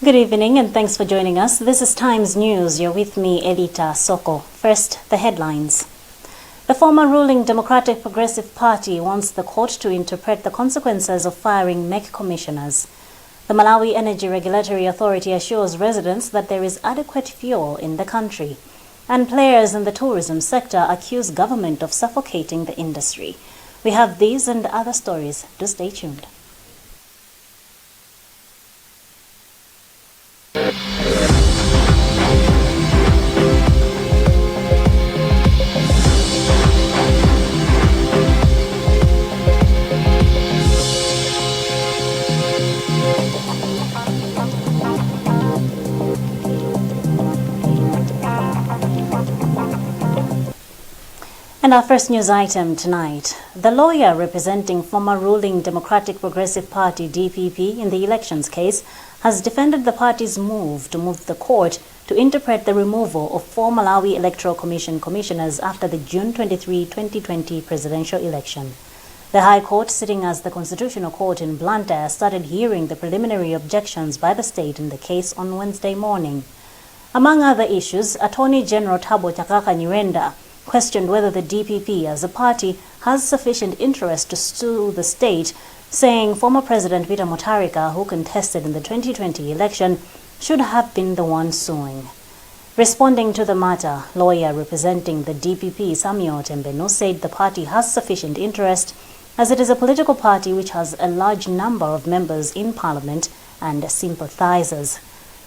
Good evening and thanks for joining us. This is Times News. You're with me, Elita Soko. First, the headlines. The former ruling Democratic Progressive Party wants the court to interpret the consequences of firing MEC commissioners. The Malawi Energy Regulatory Authority assures residents that there is adequate fuel in the country. And players in the tourism sector accuse government of suffocating the industry. We have these and other stories. Do stay tuned. And our first news item tonight. The lawyer representing former ruling Democratic Progressive Party DPP in the elections case has defended the party's move to move the court to interpret the removal of four Malawi Electoral Commission commissioners after the June 23, 2020 presidential election. The High Court, sitting as the Constitutional Court in Blantyre, started hearing the preliminary objections by the state in the case on Wednesday morning. Among other issues, Attorney General Thabo Chakaka Nyirenda questioned whether the DPP as a party has sufficient interest to sue the state, saying former President Peter Mutharika, who contested in the 2020 election, should have been the one suing. Responding to the matter, lawyer representing the DPP Samuel Tembenu said the party has sufficient interest as it is a political party which has a large number of members in parliament and sympathizers.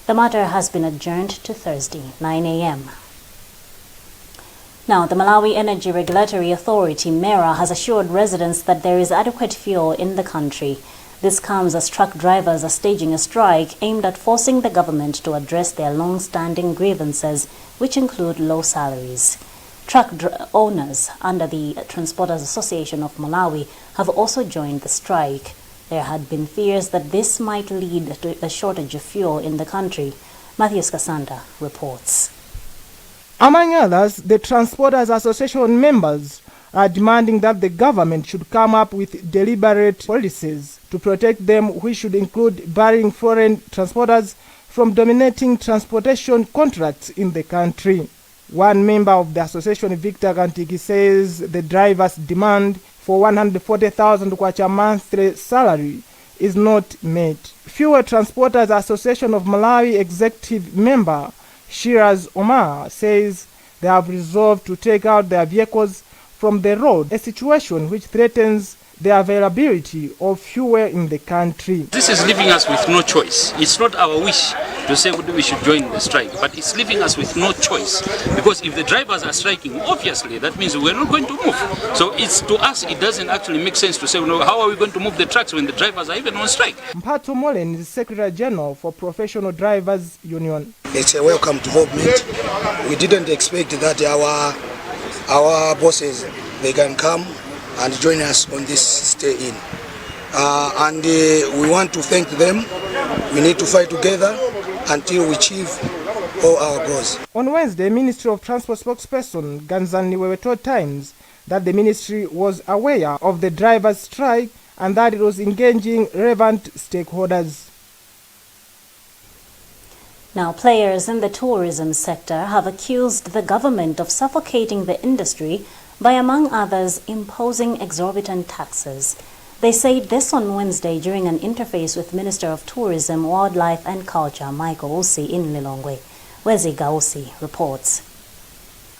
The matter has been adjourned to Thursday, 9 a.m. Now, the Malawi Energy Regulatory Authority, MERA, has assured residents that there is adequate fuel in the country. This comes as truck drivers are staging a strike aimed at forcing the government to address their long-standing grievances, which include low salaries. Truck owners under the Transporters Association of Malawi have also joined the strike. There had been fears that this might lead to a shortage of fuel in the country. Matthias Kasanda reports. Among others, the Transporters Association members are demanding that the government should come up with deliberate policies to protect them, which should include barring foreign transporters from dominating transportation contracts in the country. One member of the association, Victor Kantiki, says the drivers' demand for 140,000 kwacha monthly salary is not met. Fuel Transporters Association of Malawi executive member Shiraz Omar says they have resolved to take out their vehicles from the road, a situation which threatens the availability of fuel in the country. This is leaving us with no choice. It's not our wish to say we should join the strike, but it's leaving us with no choice. Because if the drivers are striking, obviously that means we're not going to move. So it's to us, it doesn't actually make sense to say, how are we going to move the trucks when the drivers are even on strike? Mphatso Molen is Secretary General for Professional Drivers Union. It's a welcome development. We didn't expect that our bosses, they can come and join us on this stay in. And we want to thank them. We need to fight together until we achieve all our goals. On Wednesday, Ministry of Transport spokesperson Ganzani Wewe told Times that the ministry was aware of the drivers' strike and that it was engaging relevant stakeholders. Now, players in the tourism sector have accused the government of suffocating the industry by, among others, imposing exorbitant taxes. They said this on Wednesday during an interface with Minister of Tourism, Wildlife and Culture, Michael Usi, in Lilongwe. Wezi Gausi reports.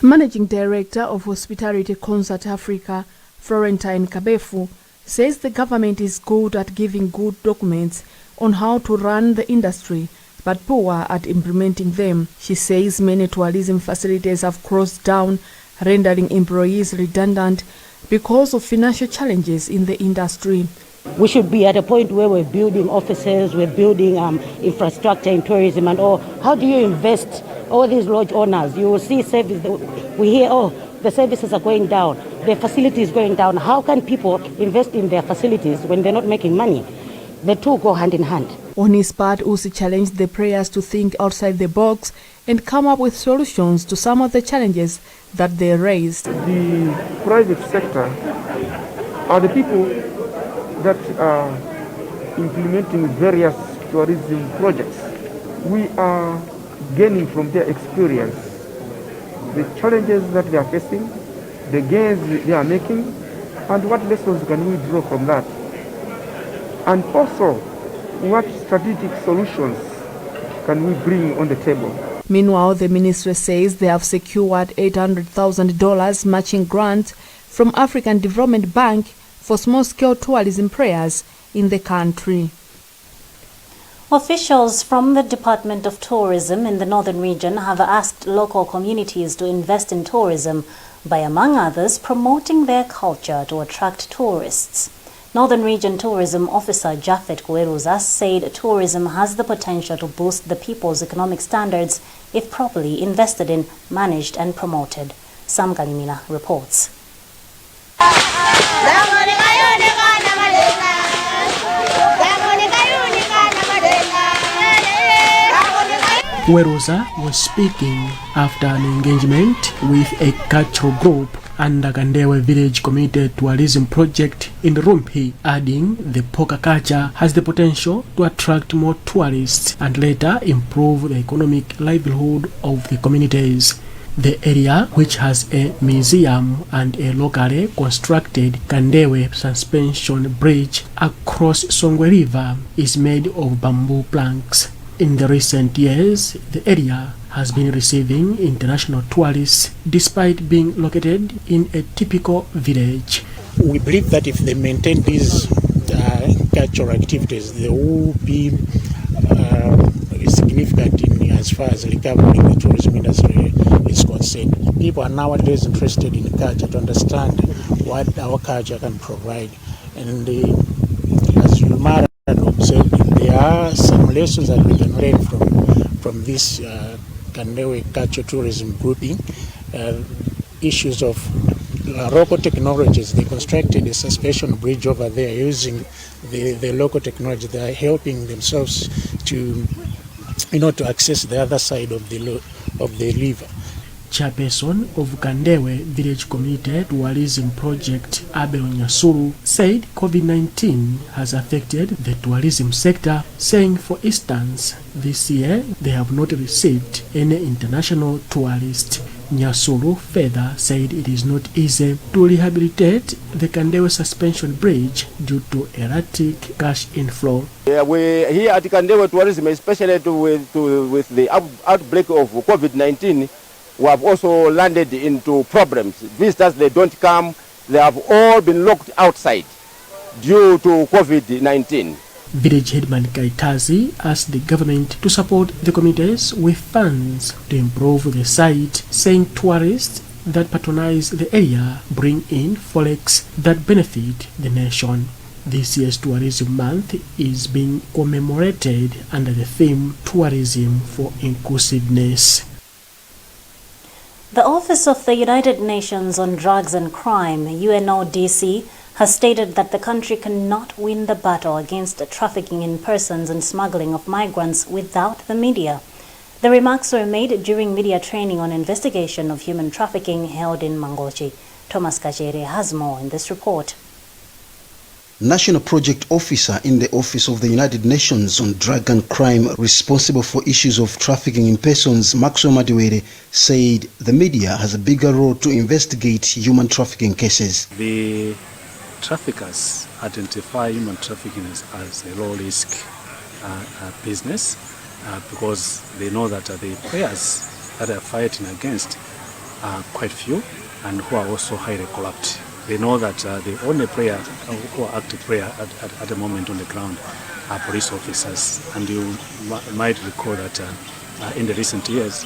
Managing Director of Hospitality Concert Africa, Florentine Kabefu, says the government is good at giving good documents on how to run the industry, but poor at implementing them. She says many tourism facilities have closed down, rendering employees redundant because of financial challenges in the industry. We should be at a point where we're building offices, we're building infrastructure in tourism and all. How do you invest all these lodge owners? You will see service. We hear, the services are going down, the facilities going down. How can people invest in their facilities when they're not making money? The two go hand in hand. On his part, Usi challenged the players to think outside the box and come up with solutions to some of the challenges that they raised. The private sector are the people that are implementing various tourism projects. we are gaining from their experience the challenges that they are facing, the gains they are making, and what lessons can we draw from that? And also, what strategic solutions can we bring on the table? Meanwhile, the ministry says they have secured $800,000 matching grant from African Development Bank for small-scale tourism prayers in the country. Officials from the Department of Tourism in the Northern Region have asked local communities to invest in tourism by, among others, promoting their culture to attract tourists. Northern Region Tourism Officer Japhet Kueruza said tourism has the potential to boost the people's economic standards if properly invested in, managed and promoted. Sam Galimina reports. Kueruza was speaking after an engagement with a cultural group under Kandewe Village Community Tourism Project in Rumpi, adding the poker culture has the potential to attract more tourists and later improve the economic livelihood of the communities. The area, which has a museum and a locally constructed Kandewe suspension bridge across Songwe River, is made of bamboo planks. In the recent years, the area has been receiving international tourists despite being located in a typical village. We believe that if they maintain these cultural activities, they will be significant in as far as recovering the tourism industry is concerned. People are nowadays interested in culture to understand what our culture can provide. And as you might have observed, there are some lessons that we can learn from this Kandewe cultural tourism grouping. Issues of local technologies. They constructed a suspension bridge over there using the local technology. They are helping themselves to access the other side of the river. Chairperson of Kandewe Village Community Tourism Project, Abel Nyasuru, said COVID-19 has affected the tourism sector, saying, for instance, this year they have not received any international tourists. Nyasuru further said it is not easy to rehabilitate the Kandewe suspension bridge due to erratic cash inflow. We here at Kandewe Tourism, especially with the outbreak of COVID-19, we have also landed into problems. Visitors, they don't come. They have all been locked outside due to COVID-19. Village Headman Kaitazi asked the government to support the communities with funds to improve the site, saying tourists that patronize the area bring in forex that benefit the nation. This year's Tourism Month is being commemorated under the theme Tourism for Inclusiveness. The Office of the United Nations on Drugs and Crime, UNODC, has stated that the country cannot win the battle against trafficking in persons and smuggling of migrants without the media. The remarks were made during media training on investigation of human trafficking held in Mangochi. Thomas Kachere has more in this report. National Project Officer in the Office of the United Nations on Drug and Crime responsible for issues of trafficking in persons, Maxwell Madiwere, said the media has a bigger role to investigate human trafficking cases. The traffickers identify human trafficking as a low-risk business because they know that the players that they are fighting against are quite few and who are also highly corrupt. They know that the only player who are active player at the moment on the ground are police officers. And you might recall that in the recent years,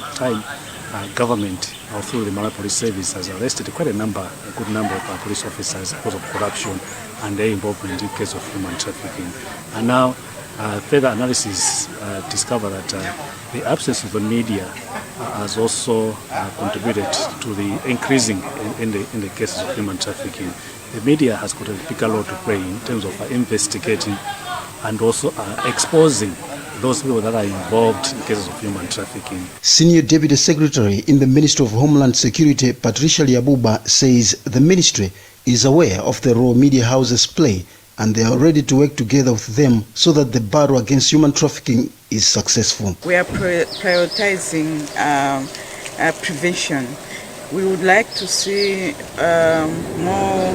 government through the Malawi Police Service has arrested a good number of police officers because of corruption and their involvement in case of human trafficking. And now further analysis discovered that the absence of the media has also contributed to the increasing in the cases of human trafficking. The media has got a bigger role to play in terms of investigating and also exposing those people that are involved in cases of human trafficking. Senior Deputy Secretary in the Ministry of Homeland Security, Patricia Liabuba, says the ministry is aware of the role media houses play and they are ready to work together with them so that the battle against human trafficking is successful. We are prioritizing prevention. We would like to see more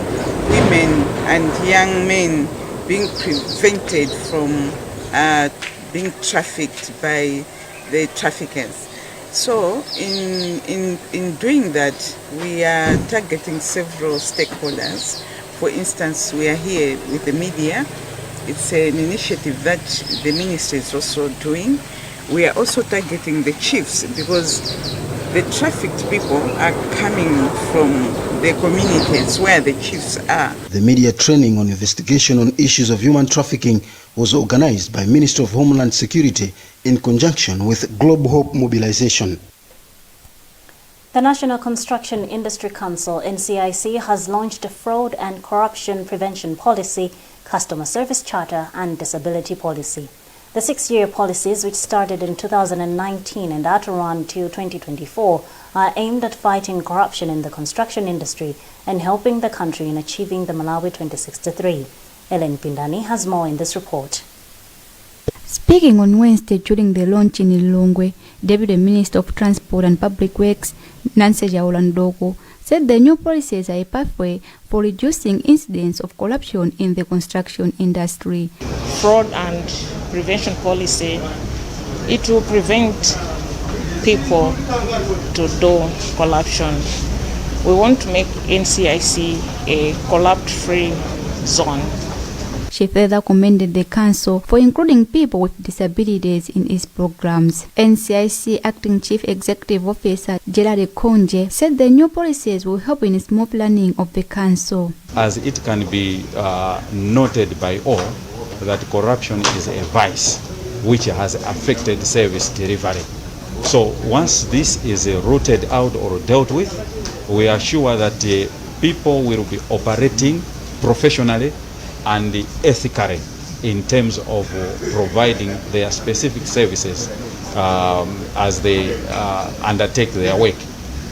women and young men being prevented from being trafficked by the traffickers. So in doing that, we are targeting several stakeholders. For instance, we are here with the media. It's an initiative that the ministry is also doing. We are also targeting the chiefs because the trafficked people are coming from the communities where the chiefs are. The media training on investigation on issues of human trafficking was organized by Ministry of Homeland Security in conjunction with Global Hope Mobilization. The National Construction Industry Council, NCIC, has launched a fraud and corruption prevention policy, customer service charter, and disability policy. The 6-year policies, which started in 2019 and are to run till 2024, are aimed at fighting corruption in the construction industry and helping the country in achieving the Malawi 2063. Ellen Pindani has more in this report. Speaking on Wednesday during the launch in Lilongwe, Deputy Minister of Transport and Public Works, Nancy Jaulandoko, said the new policies are a pathway for reducing incidents of corruption in the construction industry. Fraud and prevention policy, it will prevent people to do corruption. We want to make NCIC a corrupt-free zone. She further commended the council for including people with disabilities in its programs. NCIC Acting Chief Executive Officer Gerard Konje said the new policies will help in small planning of the council. As it can be noted by all that corruption is a vice which has affected service delivery. So once this is rooted out or dealt with, we are sure that people will be operating professionally and ethically in terms of providing their specific services as they undertake their work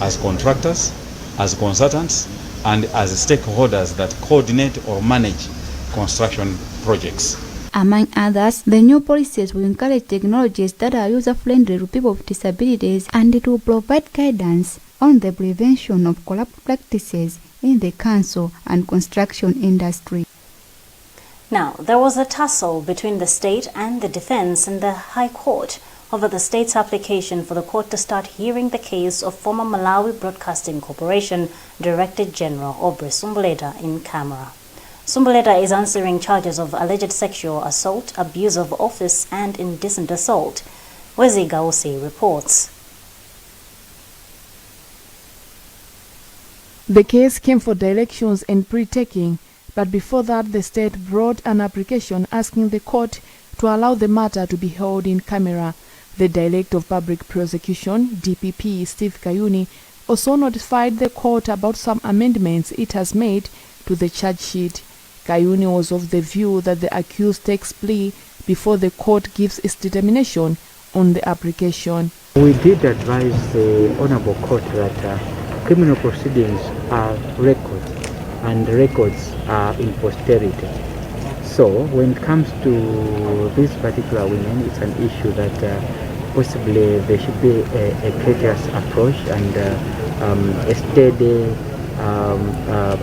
as contractors, as consultants, and as stakeholders that coordinate or manage construction projects. Among others, the new policies will encourage technologies that are user-friendly to people with disabilities, and it will provide guidance on the prevention of corrupt practices in the council and construction industry. Now, there was a tussle between the state and the defense in the High Court over the state's application for the court to start hearing the case of former Malawi Broadcasting Corporation Director General Aubrey Sumbuleta in camera. Sumbuleta is answering charges of alleged sexual assault, abuse of office, and indecent assault. Wezi Gausi reports. The case came for the elections and pre-taking, but before that the state brought an application asking the court to allow the matter to be held in camera. The Director of Public Prosecution, DPP, Steve Kayuni, also notified the court about some amendments it has made to the charge sheet. Kayuni was of the view that the accused takes plea before the court gives its determination on the application. We did advise the Honorable Court that criminal proceedings are records, and records are in posterity. So when it comes to this particular women, it's an issue that possibly there should be a courteous approach and a steady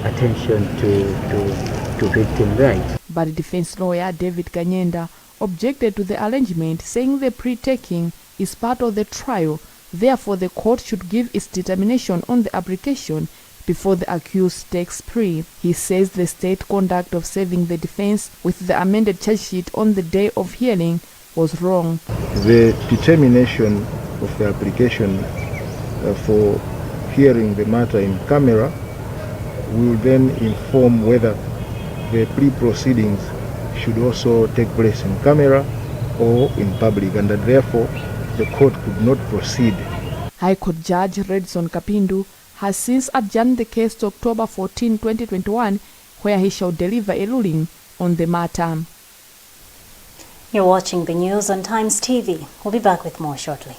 attention to victim rights. But defense lawyer David Kanyenda objected to the arrangement, saying the pre-taking is part of the trial. Therefore, the court should give its determination on the application before the accused takes plea. He says the state conduct of serving the defense with the amended charge sheet on the day of hearing was wrong. The determination of the application for hearing the matter in camera will then inform whether the plea proceedings should also take place in camera or in public, and that therefore the court could not proceed. High Court Judge Redson Kapindu has since adjourned the case to October 14, 2021, where he shall deliver a ruling on the matter. You're watching the news on Times TV. We'll be back with more shortly.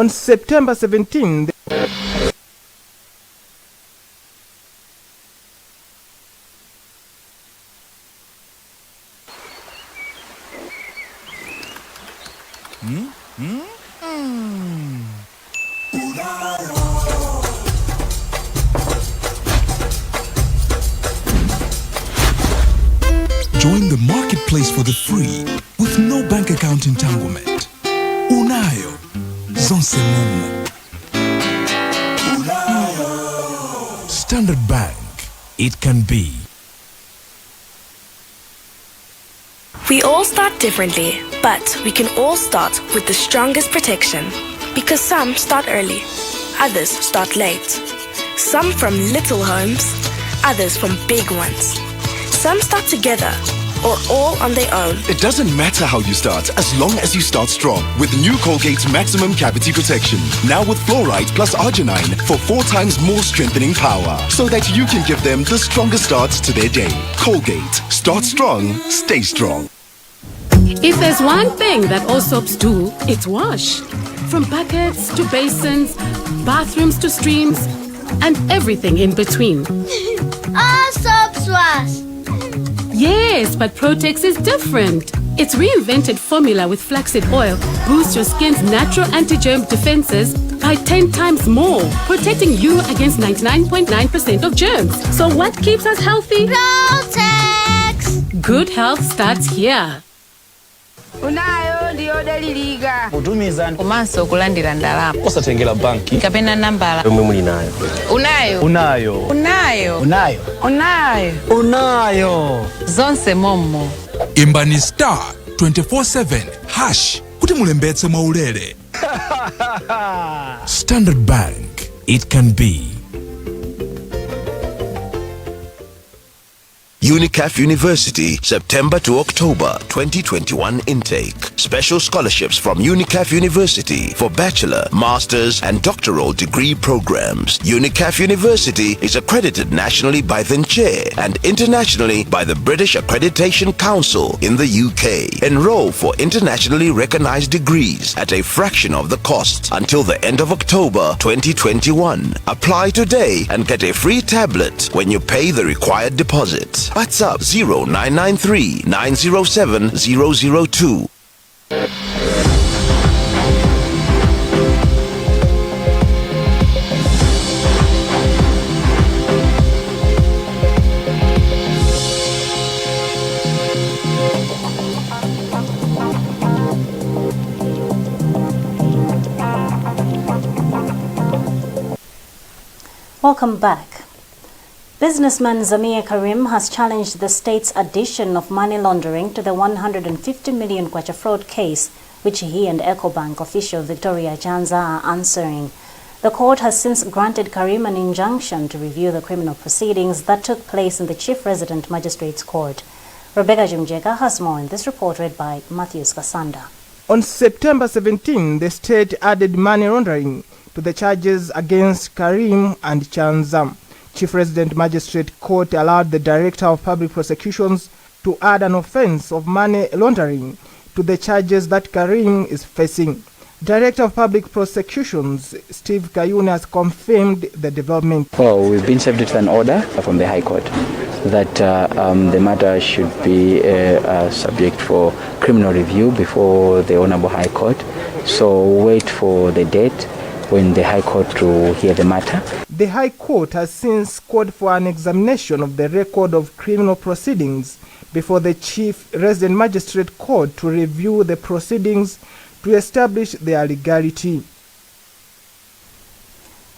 On September 17, Join the marketplace for the free with no bank account entanglement. Unayo zonse mumu. Standard Bank, it can be. We all start differently, but we can all start with the strongest protection. Because some start early, others start late. Some from little homes, others from big ones. Some start together, or all on their own. It doesn't matter how you start, as long as you start strong. With new Colgate Maximum Cavity Protection. Now with fluoride plus arginine for 4 times more strengthening power. So that you can give them the strongest start to their day. Colgate. Start strong, stay strong. If there's one thing that all soaps do, it's wash. From buckets to basins, bathrooms to streams, and everything in between. All soaps wash. Yes, but Protex is different. Its reinvented formula with flaxseed oil boosts your skin's natural anti-germ defenses by 10 times more, protecting you against 99.9% of germs. So what keeps us healthy? Protex! Good health starts here. Unayo ndiyo deliliga. Utumizani. Umanso okulandira ndalama. Osatengera banki. Kapena nambala. Mwe muli nayo. Unayo. Unayo. Unayo. Unayo. Unayo. Unayo. Zonse momo. Imbani *247# kuti mulembetse mwaulere. Standard Bank, it can be. UNICAF University, September to October 2021 intake. Special scholarships from UNICAF University for bachelor, master's and doctoral degree programs. UNICAF University is accredited nationally by the NCHE and internationally by the British Accreditation Council in the UK. Enroll for internationally recognized degrees at a fraction of the cost until the end of October 2021. Apply today and get a free tablet when you pay the required deposit. WhatsApp 0993 907 002. Welcome back. Businessman Zamir Karim has challenged the state's addition of money laundering to the 150 million kwacha fraud case, which he and Ecobank official Victoria Janza are answering. The court has since granted Karim an injunction to review the criminal proceedings that took place in the Chief Resident Magistrates Court. Rebecca Jumjeka has more in this report read by Matthews Kasanda. On September 17, the state added money laundering to the charges against Karim and Chanza. Chief Resident Magistrate Court allowed the Director of Public Prosecutions to add an offense of money laundering to the charges that Karim is facing. Director of Public Prosecutions Steve Kayuni has confirmed the development. Well, we've been served with an order from the High Court that the matter should be subject for criminal review before the Honorable High Court. So wait for the date when the High Court to hear the matter. The High Court has since called for an examination of the record of criminal proceedings before the Chief Resident Magistrate Court to review the proceedings to establish their legality.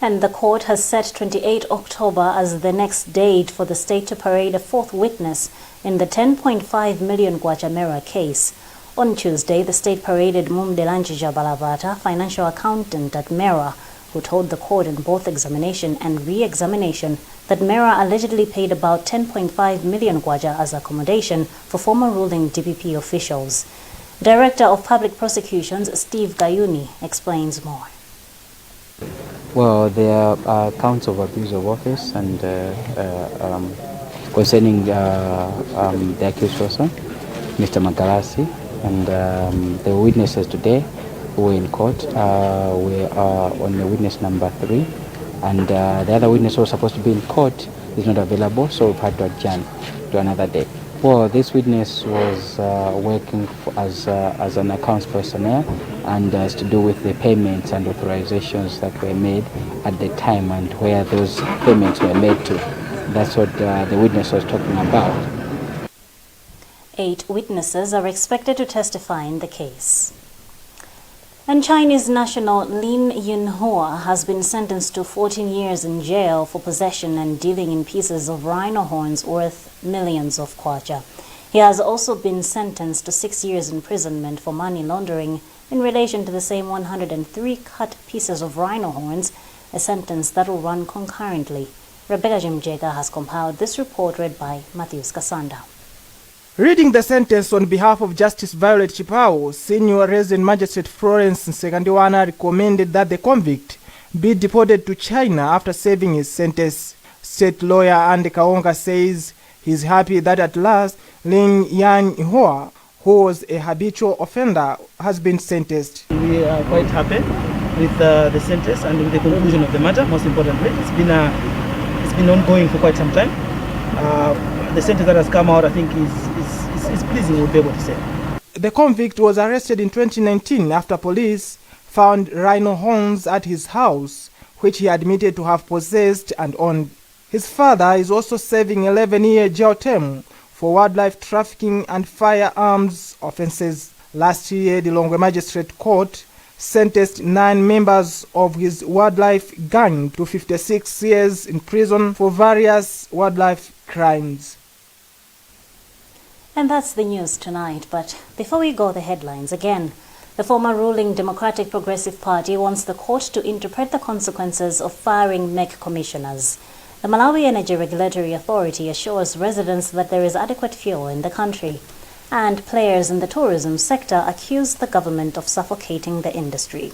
And the court has set 28 October as the next date for the state to parade a fourth witness in the 10.5 million kwacha Mera case. On Tuesday, the state paraded Mumdelanji Balavata, financial accountant at Mera, who told the court in both examination and re-examination that Mera allegedly paid about 10.5 million kwacha as accommodation for former ruling DPP officials. Director of Public Prosecutions Steve Kayuni explains more. Well, there are counts of abuse of office and concerning the accused person, Mr. Magalasi, and the witnesses today who were in court. We are on the witness number 3, and the other witness who was supposed to be in court is not available, so we've had to adjourn to another day. Well, this witness was working as an accounts personnel, and has to do with the payments and authorizations that were made at the time and where those payments were made to. That's what the witness was talking about. 8 witnesses are expected to testify in the case. And Chinese national Lin Yunhua has been sentenced to 14 years in jail for possession and dealing in pieces of rhino horns worth millions of kwacha. He has also been sentenced to 6 years imprisonment for money laundering in relation to the same 103 cut pieces of rhino horns, a sentence that will run concurrently. Rebecca Jimjega has compiled this report, read by Matthews Kasanda. Reading the sentence on behalf of Justice Violet Chipao, Senior Resident Magistrate Florence Nsekandiwana recommended that the convict be deported to China after serving his sentence. State lawyer Andy Kaonga says he's happy that at last Lin Yunhua, who was a habitual offender, has been sentenced. We are quite happy with the sentence and with the conclusion of the matter, most importantly. It's been ongoing for quite some time. The sentence that has come out, I think, is pleasing, we'll be able to say. The convict was arrested in 2019 after police found rhino horns at his house, which he admitted to have possessed and owned. His father is also serving 11-year jail term for wildlife trafficking and firearms offenses. Last year, the Lilongwe Magistrate Court sentenced 9 members of his wildlife gang to 56 years in prison for various wildlife crimes. And that's the news tonight. But before we go, the headlines again. The former ruling Democratic Progressive Party wants the court to interpret the consequences of firing MEC commissioners. The Malawi Energy Regulatory Authority assures residents that there is adequate fuel in the country. And players in the tourism sector accuse the government of suffocating the industry.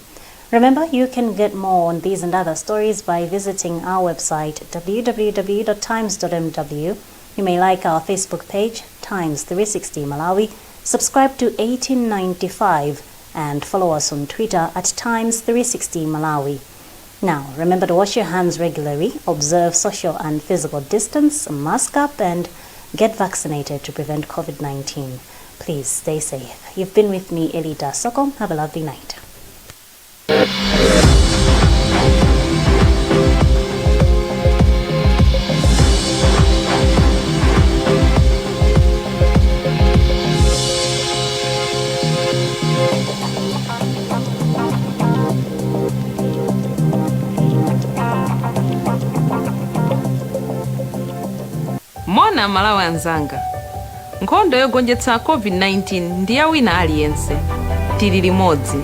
Remember, you can get more on these and other stories by visiting our website www.times.mw. You may like our Facebook page, Times 360 Malawi, subscribe to 1895, and follow us on Twitter at Times 360 Malawi. Now, remember to wash your hands regularly, observe social and physical distance, mask up, and get vaccinated to prevent COVID-19. Please stay safe. You've been with me, Elita Soko. Have a lovely night. Mona Malawi anzanga. Nkhondo yogonjetsa COVID-19 ndi ya wina aliyense. Tili limodzi.